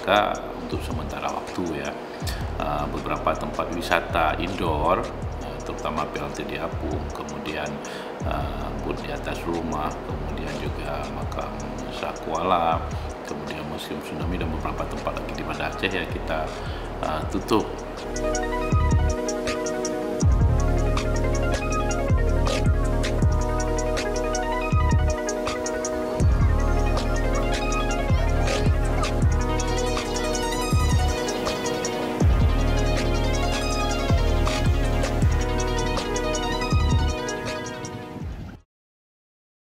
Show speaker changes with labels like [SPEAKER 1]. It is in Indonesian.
[SPEAKER 1] maka untuk sementara waktu ya beberapa tempat wisata indoor terutama PLT di Apung, kemudian Bud di atas rumah, kemudian juga makam Sakuala, kemudian Museum Tsunami dan beberapa tempat lagi di Banda Aceh ya kita tutup.